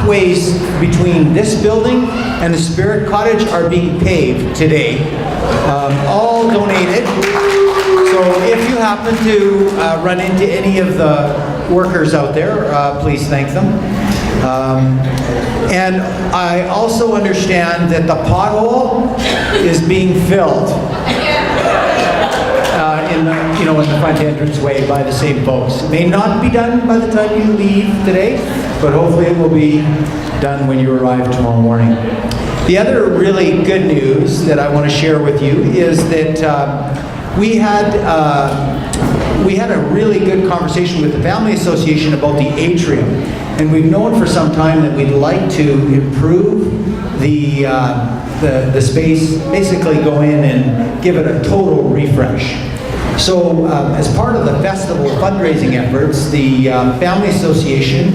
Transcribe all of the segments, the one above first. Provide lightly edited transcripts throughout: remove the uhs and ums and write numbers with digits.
pathways between this building and the Spirit Cottage are being paved today, all donated. So if you happen to run into any of the workers out there, please thank them. And I also understand that the pothole is being filled in the front entrance way by the same folks. It may not be done by the time you leave today, but hopefully it will be done when you arrive tomorrow morning. The other really good news that I want to share with you is that we had a really good conversation with the Family Association about the atrium, and we've known for some time that we'd like to improve the space, basically go in and give it a total refresh. So as part of the festival fundraising efforts, the Family Association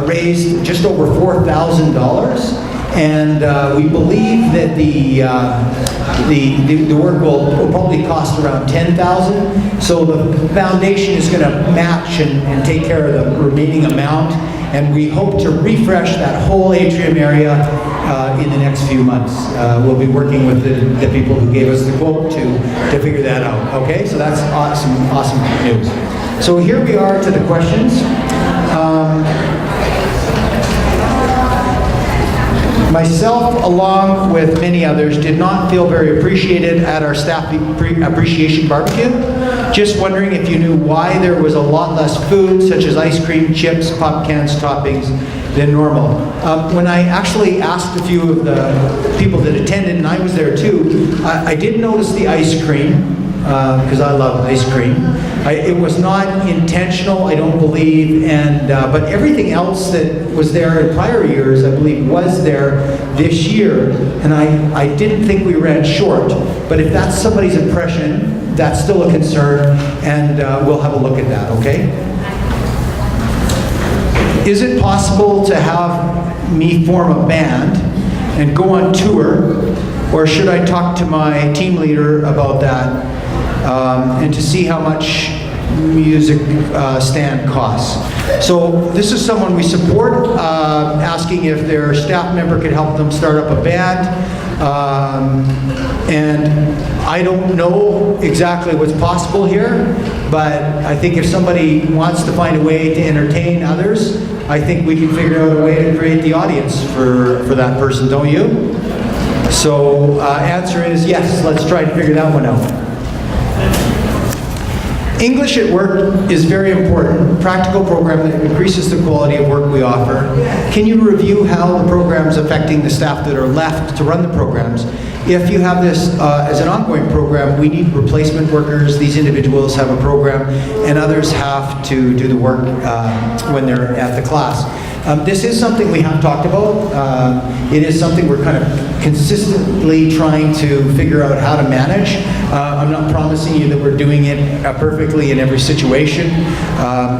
raised just over $4,000, and we believe that the work will probably cost around $10,000. So the foundation is going to match and take care of the remaining amount, and we hope to refresh that whole atrium area in the next few months. We'll be working with the people who gave us the quote to figure that out. Okay, so that's awesome news. So here we are to the questions. Myself, along with many others, did not feel very appreciated at our staff appreciation barbecue. Just wondering if you knew why there was a lot less food, such as ice cream, chips, pop cans, toppings, than normal. When I actually asked a few of the people that attended, and I was there too, I did notice the ice cream, because I love ice cream. It was not intentional, I don't believe, and but everything else that was there in prior years, I believe, was there this year, and I didn't think we ran short. But if that's somebody's impression, that's still a concern, and we'll have a look at that, okay? Is it possible to have me form a band and go on tour, or should I talk to my team leader about that? And to see how much music stand costs. So this is someone we support, asking if their staff member could help them start up a band. And I don't know exactly what's possible here, but I think if somebody wants to find a way to entertain others, I think we can figure out a way to create the audience for that person, don't you? So answer is yes, let's try to figure that one out. English at work is very important, practical program that increases the quality of work we offer. Can you review how the program is affecting the staff that are left to run the programs? If you have this as an ongoing program, we need replacement workers. These individuals have a program, and others have to do the work when they're at the class. This is something we have talked about. It is something we're kind of consistently trying to figure out how to manage. I'm not promising you that we're doing it perfectly in every situation.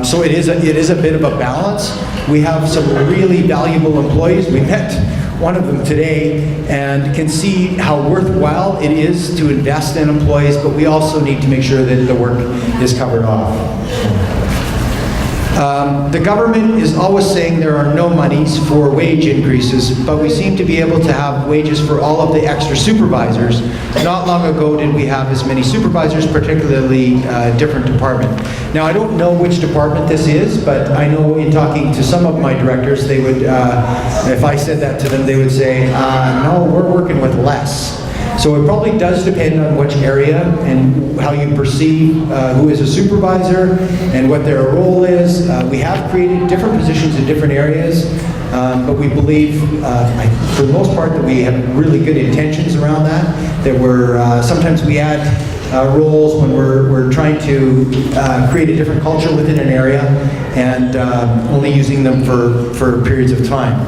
So it is a bit of a balance. We have some really valuable employees. We met one of them today and can see how worthwhile it is to invest in employees, but we also need to make sure that the work is covered off. The government is always saying there are no monies for wage increases, but we seem to be able to have wages for all of the extra supervisors. Not long ago did we have as many supervisors, particularly different department. Now I don't know which department this is, but I know in talking to some of my directors, they would, if I said that to them, they would say, no, we're working with less. So it probably does depend on which area and how you perceive who is a supervisor and what their role is. We have created different positions in different areas, but we believe, for the most part, that we have really good intentions around that. That we're sometimes we add roles when we're trying to create a different culture within an area, and only using them for periods of time.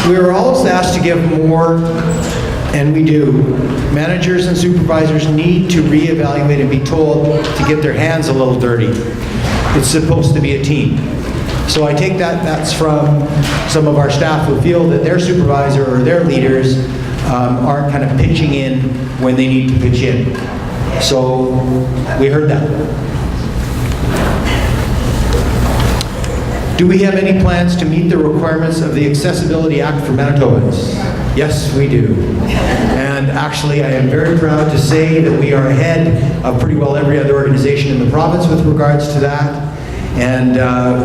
We are always asked to give more, and we do. Managers and supervisors need to reevaluate and be told to get their hands a little dirty. It's supposed to be a team. So I take that's from some of our staff who feel that their supervisor or their leaders aren't kind of pitching in when they need to pitch in. So we heard that. Do we have any plans to meet the requirements of the Accessibility Act for Manitobans? Yes, we do. And actually, I am very proud to say that we are ahead of pretty well every other organization in the province with regards to that. And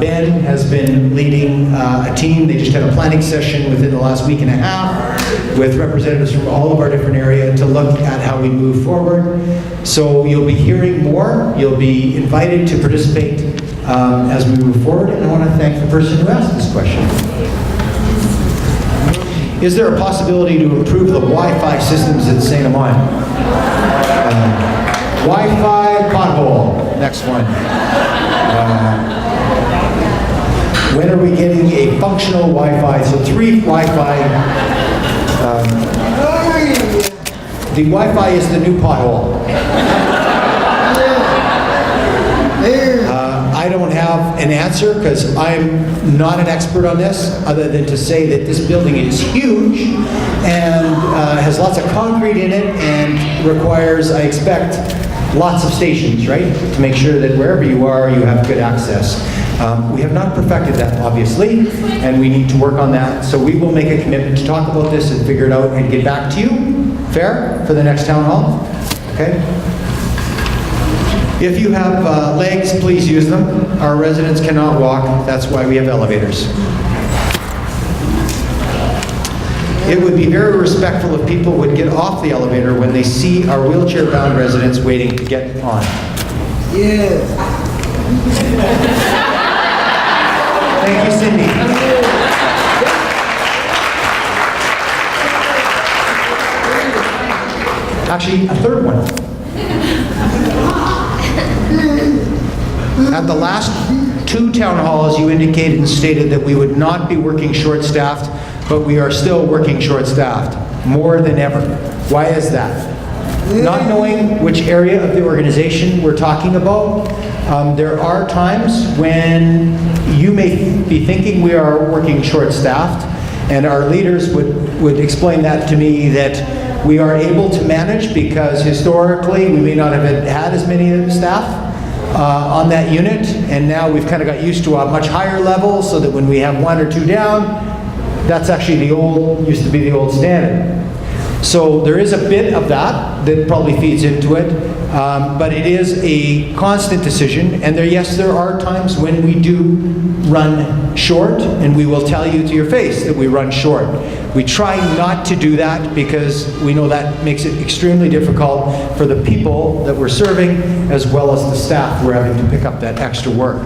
Ben has been leading a team. They just had a planning session within the last week and a half with representatives from all of our different areas to look at how we move forward. So you'll be hearing more. You'll be invited to participate as we move forward. And I want to thank the person who asked this question. Is there a possibility to improve the Wi-Fi systems at St.Amant? Wi-Fi pothole. Next one. When are we getting a functional Wi-Fi? So 3 Wi-Fi. The Wi-Fi is the new pothole. I don't have an answer because I'm not an expert on this, other than to say that this building is huge and has lots of concrete in it and requires, I expect, lots of stations, right? To make sure that wherever you are, you have good access. We have not perfected that, obviously, and we need to work on that. So we will make a commitment to talk about this and figure it out and get back to you. Fair? For the next town hall? Okay? If you have legs, please use them. Our residents cannot walk. That's why we have elevators. It would be very respectful if people would get off the elevator when they see our wheelchair-bound residents waiting to get on. Yes. Thank you, Cindy. Actually, a third one. At the last 2 town halls, you indicated and stated that we would not be working short-staffed, but we are still working short-staffed, more than ever. Why is that? Not knowing which area of the organization we're talking about, there are times when you may be thinking we are working short-staffed, and our leaders would explain that to me, that we are able to manage because historically we may not have had as many staff on that unit, and now we've kind of got used to a much higher level so that when we have 1 or 2 down, that's actually used to be the old standard. So there is a bit of that probably feeds into it, but it is a constant decision, and yes, there are times when we do run short, and we will tell you to your face that we run short. We try not to do that because we know that makes it extremely difficult for the people that we're serving, as well as the staff we're having to pick up that extra work.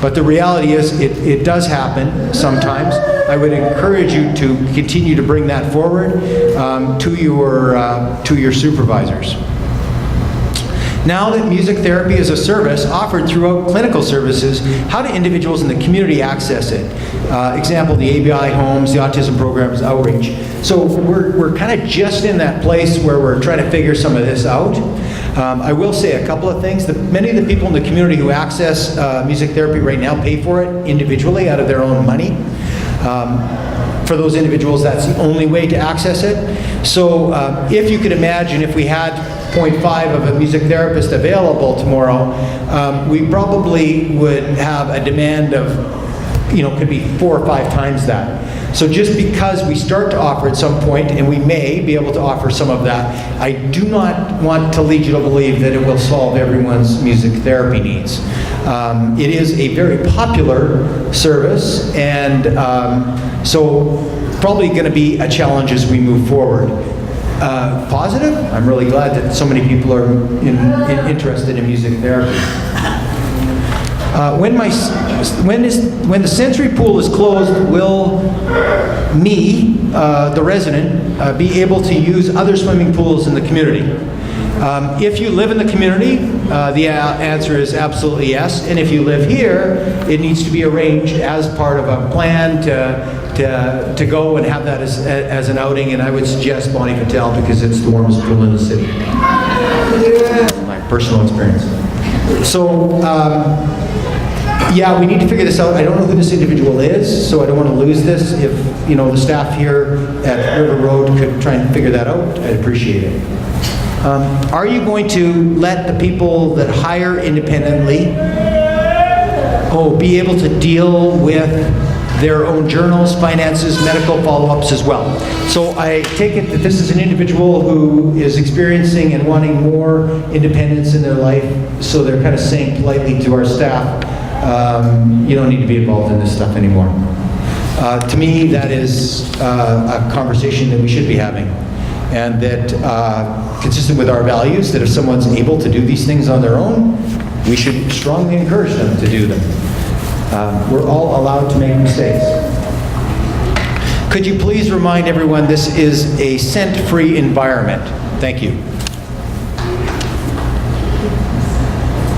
But the reality is, it does happen sometimes. I would encourage you to continue to bring that forward to your supervisors. Now that music therapy is a service offered throughout clinical services, how do individuals in the community access it? Example, the ABI homes, the autism programs, outreach. So we're kind of just in that place where we're trying to figure some of this out. I will say a couple of things. Many of the people in the community who access music therapy right now pay for it individually out of their own money. For those individuals, that's the only way to access it. So if you could imagine, if we had 0.5 of a music therapist available tomorrow, we probably would have a demand of, could be 4 or 5 times that. So just because we start to offer at some point, and we may be able to offer some of that, I do not want to lead you to believe that it will solve everyone's music therapy needs. It is a very popular service, and so probably going to be a challenge as we move forward. Positive, I'm really glad that so many people are interested in music therapy. When the sensory pool is closed, will me, the resident, be able to use other swimming pools in the community? If you live in the community, the answer is absolutely yes. And if you live here, it needs to be arranged as part of a plan to go and have that as an outing. And I would suggest Bonnie Patel because it's the warmest pool in the city. My personal experience. So, yeah, we need to figure this out. I don't know who this individual is, so I don't want to lose this. If the staff here at River Road could try and figure that out, I'd appreciate it. Are you going to let the people that hire independently be able to deal with their own journals, finances, medical follow-ups as well. So I take it that this is an individual who is experiencing and wanting more independence in their life, so they're kind of saying politely to our staff, you don't need to be involved in this stuff anymore. To me, that is a conversation that we should be having, and that consistent with our values, that if someone's able to do these things on their own, we should strongly encourage them to do them. We're all allowed to make mistakes. Could you please remind everyone this is a cent-free environment? Thank you.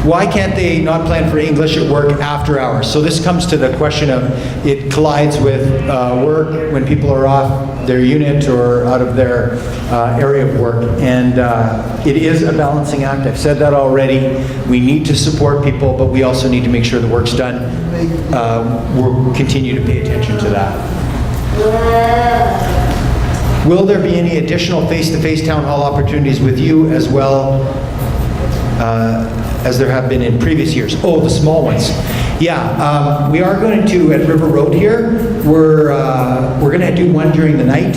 Why can't they not plan for English at work after hours? So this comes to the question of, it collides with work when people are off their unit or out of their area of work. And it is a balancing act. I've said that already. We need to support people, but we also need to make sure the work's done. We'll continue to pay attention to that. Will there be any additional face-to-face town hall opportunities with you as well as there have been in previous years? Oh, the small ones. Yeah, we are going to, at River Road here, we're going to do one during the night.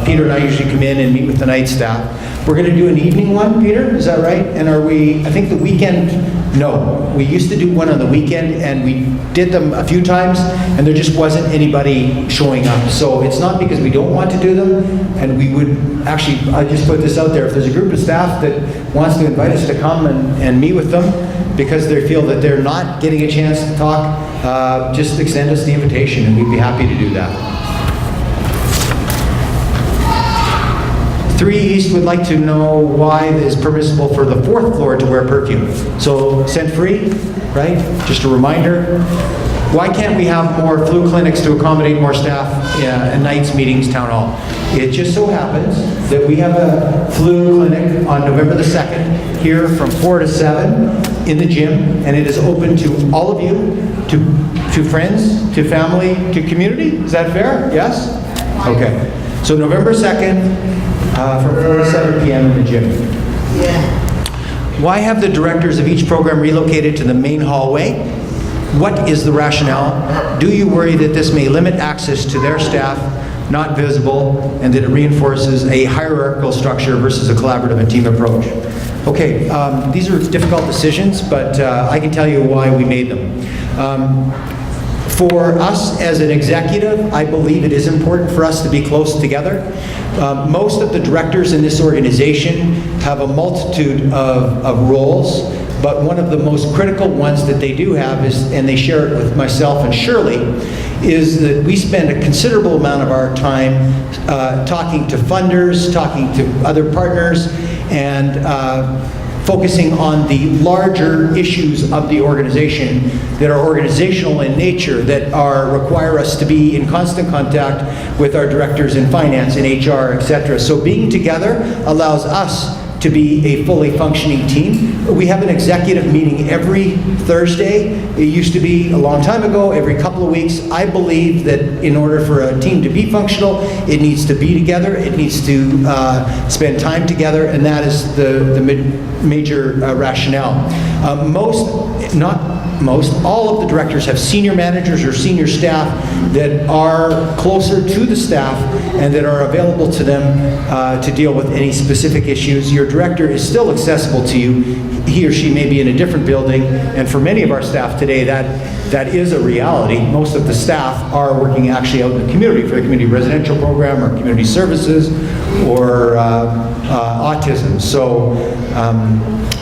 Peter and I usually come in and meet with the night staff. We're going to do an evening one, Peter, is that right? And are we, I think the weekend, no. We used to do one on the weekend, and we did them a few times, and there just wasn't anybody showing up. So it's not because we don't want to do them, and we would, actually, I just put this out there, if there's a group of staff that wants to invite us to come and meet with them because they feel that they're not getting a chance to talk, just extend us the invitation, and we'd be happy to do that. 3 East would like to know why it is permissible for the 4th floor to wear perfume. So scent-free, right? Just a reminder. Why can't we have more flu clinics to accommodate more staff and nights meetings, town hall? It just so happens that we have a flu clinic on November the 2nd here from 4 to 7 in the gym, and it is open to all of you, to friends, to family, to community. Is that fair? Yes? Okay. So November 2nd, from 4 to 7 p.m. in the gym. Yeah. Why have the directors of each program relocated to the main hallway? What is the rationale? Do you worry that this may limit access to their staff, not visible, and that it reinforces a hierarchical structure versus a collaborative and team approach? Okay, these are difficult decisions, but I can tell you why we made them. For us as an executive, I believe it is important for us to be close together. Most of the directors in this organization have a multitude of roles, but one of the most critical ones that they do have is, and they share it with myself and Shirley, is that we spend a considerable amount of our time talking to funders, talking to other partners, and focusing on the larger issues of the organization that are organizational in nature, that require us to be in constant contact with our directors in finance and HR, etc. So being together allows us to be a fully functioning team. We have an executive meeting every Thursday. It used to be a long time ago, every couple of weeks. I believe that in order for a team to be functional, it needs to be together, it needs to spend time together, and that is the major rationale. All of the directors have senior managers or senior staff that are closer to the staff and that are available to them to deal with any specific issues. Your director is still accessible to you. He or she may be in a different building, and for many of our staff today, that is a reality. Most of the staff are working actually out in the community for the community residential program or community services or autism. So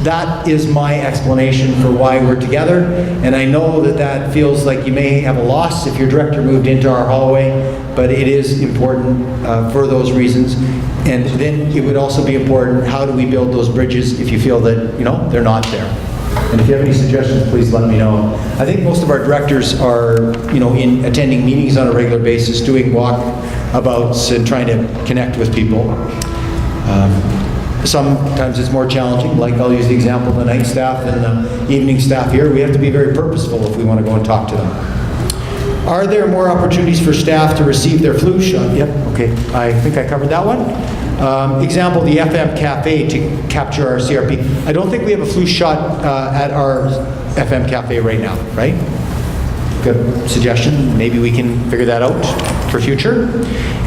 that is my explanation for why we're together, and I know that feels like you may have a loss if your director moved into our hallway, but it is important for those reasons. And then it would also be important, how do we build those bridges if you feel that, they're not there? And if you have any suggestions, please let me know. I think most of our directors are, in attending meetings on a regular basis, doing walkabouts and trying to connect with people. Sometimes it's more challenging, like I'll use the example of the night staff and the evening staff here. We have to be very purposeful if we want to go and talk to them. Are there more opportunities for staff to receive their flu shot? Yep, okay, I think I covered that one. Example, the FM Cafe to capture our CRP. I don't think we have a flu shot at our FM Cafe right now, right? Good suggestion. Maybe we can figure that out for future.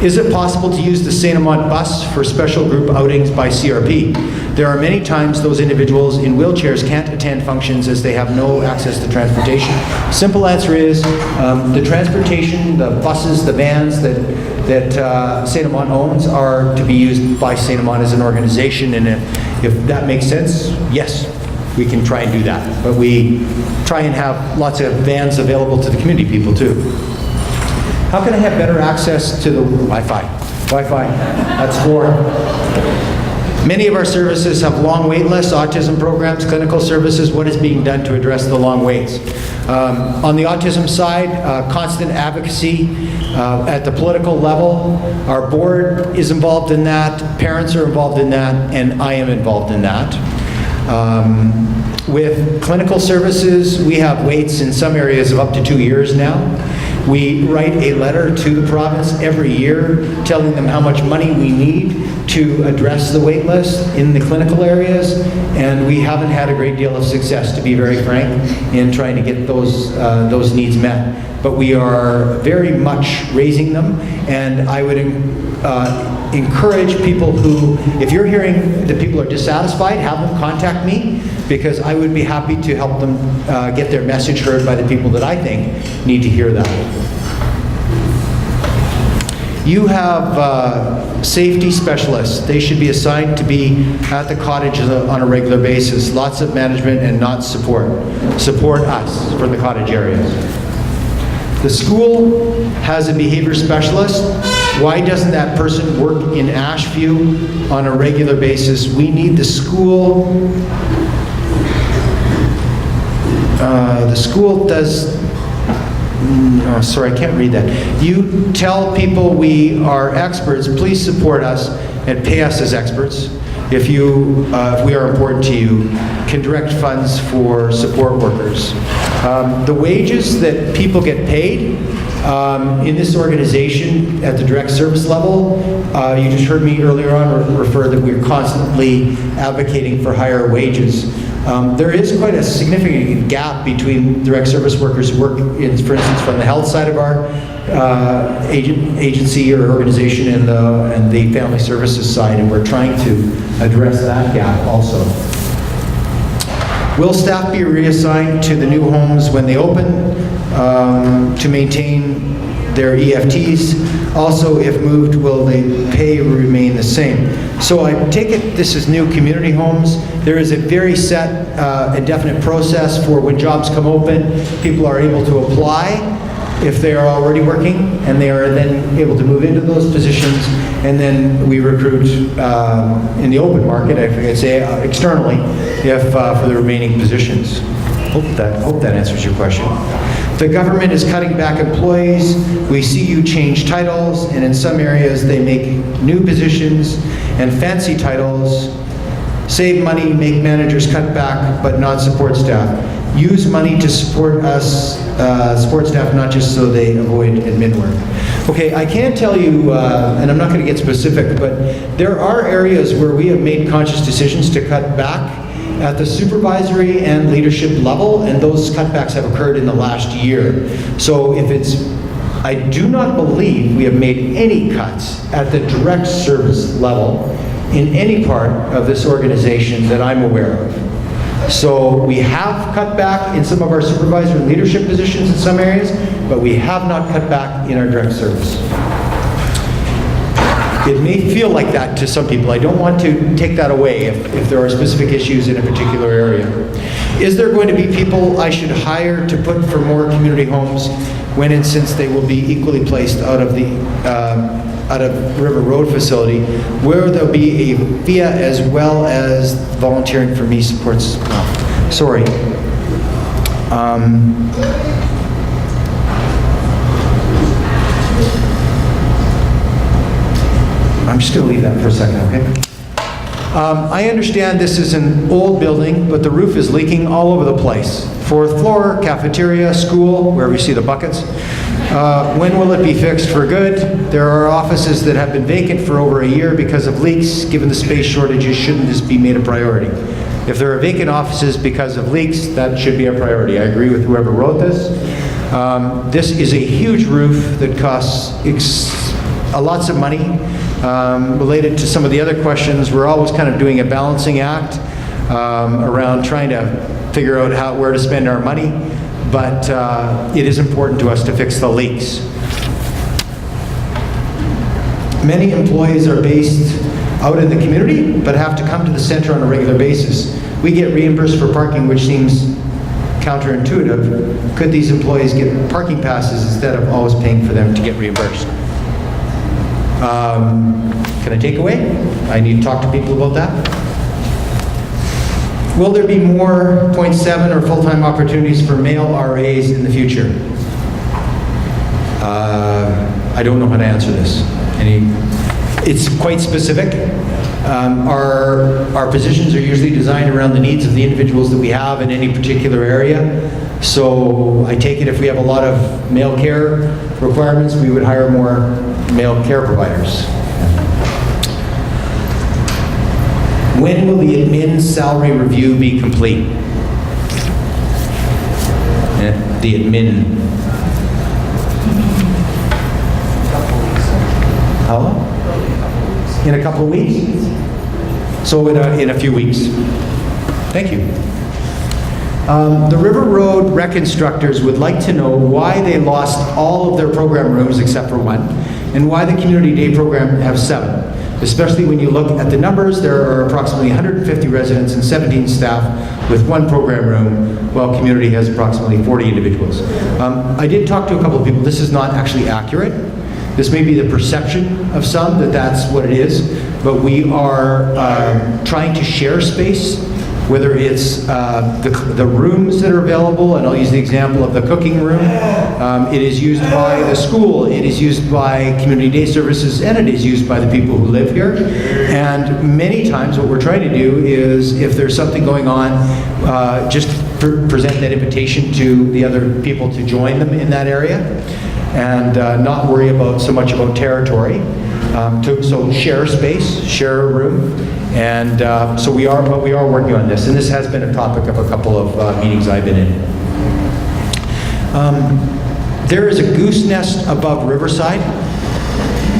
Is it possible to use the St.Amant bus for special group outings by CRP? There are many times those individuals in wheelchairs can't attend functions as they have no access to transportation. Simple answer is the transportation, the buses, the vans that St.Amant owns are to be used by St.Amant as an organization, and if that makes sense, yes, we can try and do that. But we try and have lots of vans available to the community people too. How can I have better access to the Wi-Fi? Wi-Fi, that's 4. Many of our services have long wait lists, autism programs, clinical services. What is being done to address the long waits? On the autism side, constant advocacy at the political level. Our board is involved in that, parents are involved in that, and I am involved in that. With clinical services, we have waits in some areas of up to 2 years now. We write a letter to the province every year telling them how much money we need to address the wait list in the clinical areas, and we haven't had a great deal of success, to be very frank, in trying to get those needs met. But we are very much raising them, and I would encourage people who, if you're hearing that people are dissatisfied, have them contact me, because I would be happy to help them get their message heard by the people that I think need to hear that. You have safety specialists. They should be assigned to be at the cottage on a regular basis. Lots of management and not support. Support us for the cottage areas. The school has a behavior specialist. Why doesn't that person work in Ashview on a regular basis? We need the school. The school does. Oh, sorry, I can't read that. You tell people we are experts, please support us and pay us as experts. If we are important to you, can direct funds for support workers. The wages that people get paid in this organization at the direct service level, you just heard me earlier on refer that we're constantly advocating for higher wages. There is quite a significant gap between direct service workers who work, for instance, from the health side of our agency or organization and the family services side, and we're trying to address that gap also. Will staff be reassigned to the new homes when they open to maintain their EFTs? Also, if moved, will the pay remain the same? So I take it this is new community homes. There is a very set and definite process for when jobs come open. People are able to apply if they are already working, and they are then able to move into those positions, and then we recruit in the open market, I could say externally, if for the remaining positions. Hope that answers your question. The government is cutting back employees. We see you change titles, and in some areas they make new positions and fancy titles, save money, make managers cut back, but not support staff. Use money to support us, support staff, not just so they avoid admin work. Okay, I can tell you, and I'm not going to get specific, but there are areas where we have made conscious decisions to cut back at the supervisory and leadership level, and those cutbacks have occurred in the last year. So I do not believe we have made any cuts at the direct service level in any part of this organization that I'm aware of. So we have cut back in some of our supervisor and leadership positions in some areas, but we have not cut back in our direct service. It may feel like that to some people. I don't want to take that away if there are specific issues in a particular area. Is there going to be people I should hire to put for more community homes when and since they will be equally placed out of River Road facility, where there'll be a VIA as well as volunteering for me supports? Sorry. I'm just going to leave that for a second, okay? I understand this is an old building, but the roof is leaking all over the place. 4th floor, cafeteria, school, wherever you see the buckets. When will it be fixed for good? There are offices that have been vacant for over a year because of leaks. Given the space shortages, shouldn't this be made a priority? If there are vacant offices because of leaks, that should be a priority. I agree with whoever wrote this. This is a huge roof that costs lots of money. Related to some of the other questions, we're always kind of doing a balancing act around trying to figure out where to spend our money, but it is important to us to fix the leaks. Many employees are based out in the community, but have to come to the center on a regular basis. We get reimbursed for parking, which seems counterintuitive. Could these employees get parking passes instead of always paying for them to get reimbursed? Can I take away? I need to talk to people about that. Will there be more .7 or full-time opportunities for male RAs in the future? I don't know how to answer this. It's quite specific. Our positions are usually designed around the needs of the individuals that we have in any particular area. So I take it if we have a lot of male care requirements, we would hire more male care providers. When will the admin salary review be complete? The admin. How long? In a couple of weeks? So in a few weeks. Thank you. The River Road Rec instructors would like to know why they lost all of their program rooms except for one, and why the Community Day program have 7. Especially when you look at the numbers, there are approximately 150 residents and 17 staff with 1 program room, while Community has approximately 40 individuals. I did talk to a couple of people. This is not actually accurate. This may be the perception of some that that's what it is, but we are trying to share space, whether it's the rooms that are available, and I'll use the example of the cooking room. It is used by the school, it is used by Community Day Services, and it is used by the people who live here. And many times what we're trying to do is, if there's something going on, just present that invitation to the other people to join them in that area, and not worry so much about territory. So share space, share a room, and so we are working on this, and this has been a topic of a couple of meetings I've been in. There is a goose nest above Riverside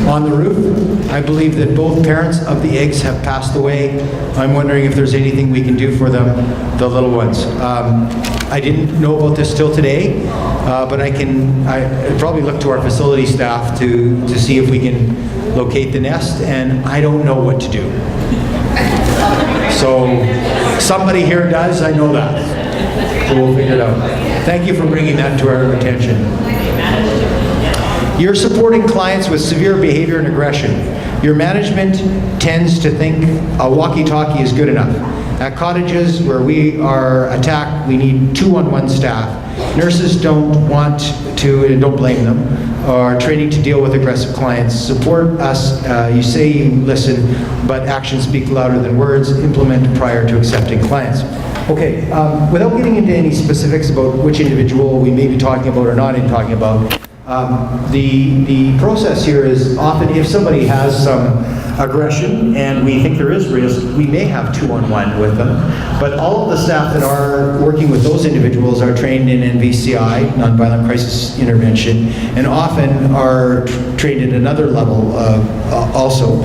on the roof. I believe that both parents of the eggs have passed away. I'm wondering if there's anything we can do for them, the little ones. I didn't know about this till today, but I probably look to our facility staff to see if we can locate the nest, and I don't know what to do. So somebody here does, I know that. So we'll figure it out. Thank you for bringing that to our attention. You're supporting clients with severe behavior and aggression. Your management tends to think a walkie-talkie is good enough. At cottages where we are attacked, we need 2-on-1 staff. Nurses don't want to, and don't blame them, are training to deal with aggressive clients. Support us, you say you listen, but actions speak louder than words. Implement prior to accepting clients. Okay, without getting into any specifics about which individual we may be talking about or not talking about, the process here is often if somebody has some aggression and we think there is risk, we may have 2-on-1 with them, but all of the staff that are working with those individuals are trained in NVCI, Nonviolent Crisis Intervention, and often are trained at another level also.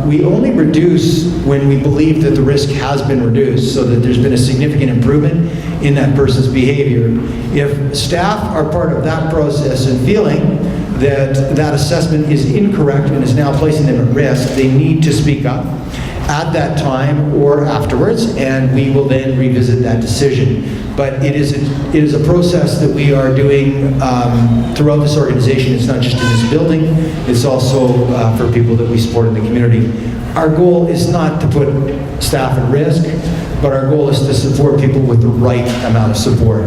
We only reduce when we believe that the risk has been reduced, so that there's been a significant improvement in that person's behavior. If staff are part of that process and feeling that that assessment is incorrect and is now placing them at risk, they need to speak up at that time or afterwards, and we will then revisit that decision. But it is a process that we are doing throughout this organization. It's not just in this building, it's also for people that we support in the community. Our goal is not to put staff at risk, but our goal is to support people with the right amount of support.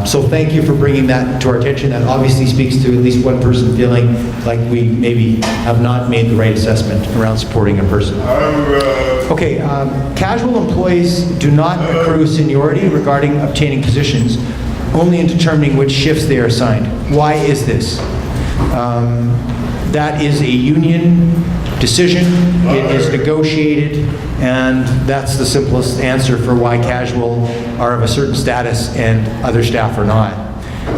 So thank you for bringing that to our attention. That obviously speaks to at least one person feeling like we maybe have not made the right assessment around supporting a person. Okay, casual employees do not accrue seniority regarding obtaining positions. only in determining which shifts they are assigned. Why is this? That is a union decision. It is negotiated, and that's the simplest answer for why casual are of a certain status and other staff are not.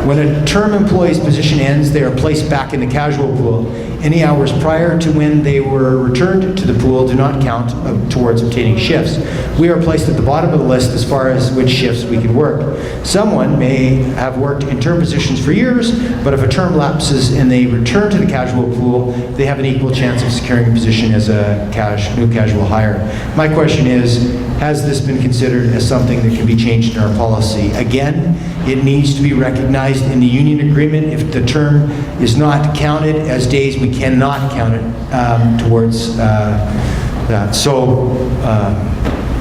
When a term employee's position ends, they are placed back in the casual pool. Any hours prior to when they were returned to the pool do not count towards obtaining shifts. We are placed at the bottom of the list as far as which shifts we can work. Someone may have worked in term positions for years, but if a term lapses and they return to the casual pool, they have an equal chance of securing a position as a new casual hire. My question is, has this been considered as something that can be changed in our policy? Again, it needs to be recognized in the union agreement. If the term is not counted as days, we cannot count it towards that. So,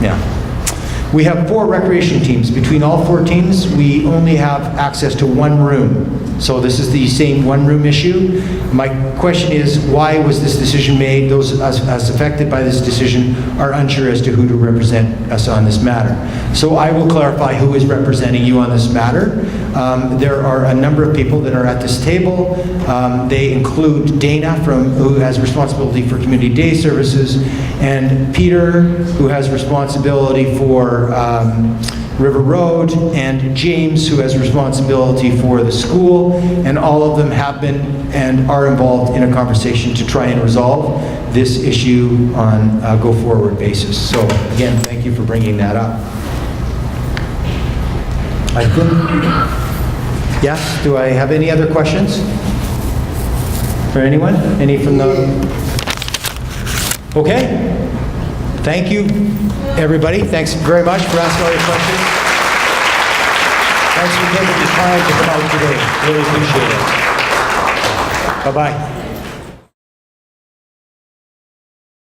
yeah. We have 4 recreation teams. Between all 4 teams, we only have access to 1 room. So this is the same 1 room issue. My question is, why was this decision made? Those as affected by this decision are unsure as to who to represent us on this matter. So I will clarify who is representing you on this matter. There are a number of people that are at this table. They include Dana, who has responsibility for community day services, and Peter, who has responsibility for River Road, and James, who has responsibility for the school, and all of them have been and are involved in a conversation to try and resolve this issue on a go-forward basis. So again, thank you for bringing that up. I think, yes, do I have any other questions for anyone? Any from the, okay. Thank you, everybody. Thanks very much for asking all your questions. Thanks for taking the time to come out today. Really appreciate it. Bye-bye.